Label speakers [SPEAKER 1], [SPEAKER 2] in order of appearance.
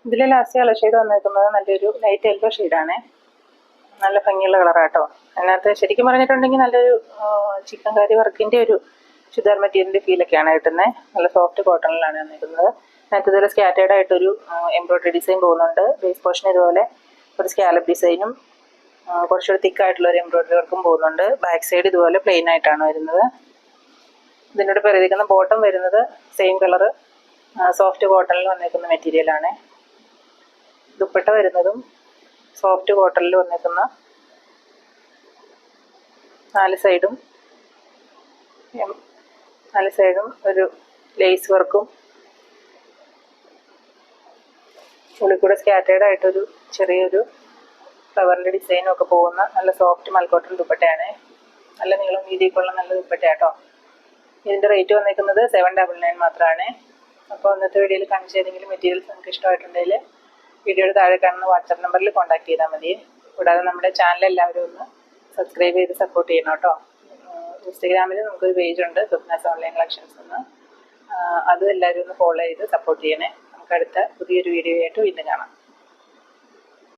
[SPEAKER 1] ഇതിൽ last colour shade വന്നേക്കുന്നത് നല്ലൊരു ലൈറ്റ് യെല്ലോ ഷെയ്ഡാണ്. നല്ല ഭംഗിയുള്ള കളറാട്ടോ. അതിനകത്ത് ശരിക്കും പറഞ്ഞിട്ടുണ്ടെങ്കിൽ നല്ലൊരു ചിക്കൻ കറി വർക്കിൻ്റെ ഒരു ചുരിദാർ മെറ്റീരിയലിൻ്റെ ഫീലൊക്കെയാണ് കിട്ടുന്നത്. നല്ല സോഫ്റ്റ് കോട്ടണിലാണ് വന്നിരിക്കുന്നത്. അതിനകത്ത് ഇതുപോലെ സ്കാറ്റേർഡ് ആയിട്ടൊരു എംബ്രോയ്ഡറി ഡിസൈൻ പോകുന്നുണ്ട്. ബേസ് പോർഷൻ ഇതുപോലെ ഒരു സ്കാലപ്പ് ഡിസൈനും കുറച്ചുകൂടി തിക്കായിട്ടുള്ളൊരു എംബ്രോയ്ഡറി വർക്കും പോകുന്നുണ്ട്. ബാക്ക് സൈഡ് ഇതുപോലെ പ്ലെയിൻ ആയിട്ടാണ് വരുന്നത്. ഇതിനോട് പറയുന്ന ബോട്ടം വരുന്നത് സെയിം കളറ് സോഫ്റ്റ് കോട്ടണിൽ വന്നിരിക്കുന്ന മെറ്റീരിയലാണ്. ദുപ്പട്ട വരുന്നതും സോഫ്റ്റ് കോട്ടണിൽ വന്നിരിക്കുന്ന നാല് സൈഡും ഒരു ലേസ് വർക്കും ഉള്ളിൽ കൂടെ സ്കാറ്റേർഡ് ആയിട്ടൊരു ചെറിയൊരു ഫ്ലവറിൻ്റെ ഡിസൈനും ഒക്കെ പോകുന്ന നല്ല സോഫ്റ്റ് മൽക്കോട്ടൺ ദുപ്പട്ടയാണ്. നല്ല നീളം വീതിയൊക്കെയുള്ള നല്ല ദുപ്പട്ടയാട്ടോ. ഇതിൻ്റെ റേറ്റ് വന്നിരിക്കുന്നത് 799 മാത്രമാണ്. അപ്പോൾ ഇന്നത്തെ വീഡിയോയിൽ കാണിച്ച ഏതെങ്കിലും മെറ്റീരിയൽസ് നിങ്ങൾക്ക് ഇഷ്ടമായിട്ടുണ്ടെങ്കിൽ വീഡിയോയുടെ താഴെ കാണുന്ന വാട്സാപ്പ് നമ്പറിൽ കോൺടാക്ട് ചെയ്താൽ മതി. കൂടാതെ നമ്മുടെ ചാനൽ എല്ലാവരും ഒന്ന് സബ്സ്ക്രൈബ് ചെയ്ത് സപ്പോർട്ട് ചെയ്യണം കേട്ടോ. ഇൻസ്റ്റഗ്രാമിൽ നമുക്കൊരു പേജുണ്ട്, സ്വപ്നാസ് ഓൺലൈൻ കളക്ഷൻസ് എന്ന്. അതും എല്ലാവരും ഒന്ന് ഫോളോ ചെയ്ത് സപ്പോർട്ട് ചെയ്യണേ. നമുക്ക് അടുത്ത പുതിയൊരു വീഡിയോ ആയിട്ട് വീണ്ടും കാണാം.